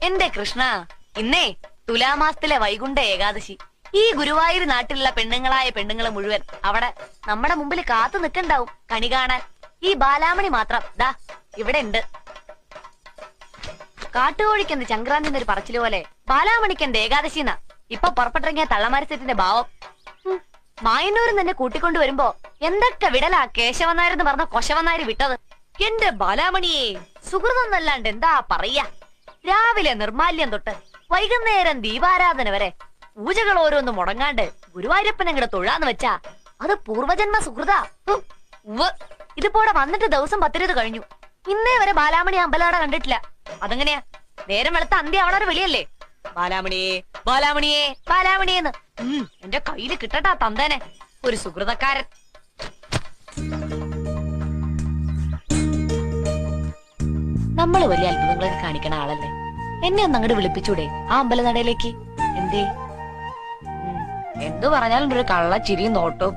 എന്റെ കൃഷ്ണ, ഇന്നേ തുലാമാസത്തിലെ വൈകുണ്ഠ ഏകാദശി. ഈ ഗുരുവായൂർ നാട്ടിലുള്ള പെണ്ണുങ്ങളായ പെണ്ണുങ്ങൾ മുഴുവൻ അവിടെ നമ്മുടെ മുമ്പിൽ കാത്തു നിൽക്കണ്ടാവും കണി കാണാൻ. ഈ ബാലാമണി മാത്രം ദാ ഇവിടെ ഉണ്ട്. കാട്ടുകോഴിക്കെന്ത് സംക്രാന്തി എന്നൊരു പറച്ചില് പോലെ ബാലാമണിക്കെന്ത് ഏകാദശിന്നാ ഇപ്പൊ പുറപ്പെട്ടിറങ്ങിയ തള്ളമാരസെറ്റിന്റെ ഭാവം. മായന്നൂരിൽ തന്നെ കൂട്ടിക്കൊണ്ടു വരുമ്പോ എന്തൊക്കെ വിടലാ കേശവനാരെന്ന് പറഞ്ഞ കൊശവനാര് വിട്ടത്. എന്റെ ബാലാമണിയെ സുഹൃതൊന്നല്ലാണ്ട് എന്താ പറയാ. രാവിലെ നിർമാല്യം തൊട്ട് വൈകുന്നേരം ദീപാരാധന വരെ പൂജകൾ ഓരോന്നും മുടങ്ങാണ്ട് ഗുരുവായൂരപ്പൻ അങ്ങടെ തൊഴാന്ന് വെച്ചാ അത് പൂർവജന്മ സുഹൃതാ. ഇതിപ്പോടെ വന്നിട്ട് ദിവസം 10 കഴിഞ്ഞു. ഇന്നേ വരെ ബാലാമണി അമ്പലവട കണ്ടിട്ടില്ല. അതെങ്ങനെയാ? നേരം വെളുത്ത അന്ത്യ അവളൊരു വിളിയല്ലേ, ബാലാമണിയെ ബാലാമണിയെ ബാലാമണിയെന്ന്. എന്റെ കയ്യില് കിട്ടട്ടാ തന്തേനെ, ഒരു സുഹൃതക്കാരൻ. നമ്മള് വലിയ അത്ഭുതങ്ങളൊക്കെ കാണിക്കണ ആളല്ലേ. എന്നെ ഒന്ന് അങ്ങോട്ട് വിളിപ്പിച്ചൂടെ ആ അമ്പലനടയിലേക്ക്? എന്തേ? എന്തു പറഞ്ഞാലും ഒരു കള്ള ചിരിയും നോട്ടവും.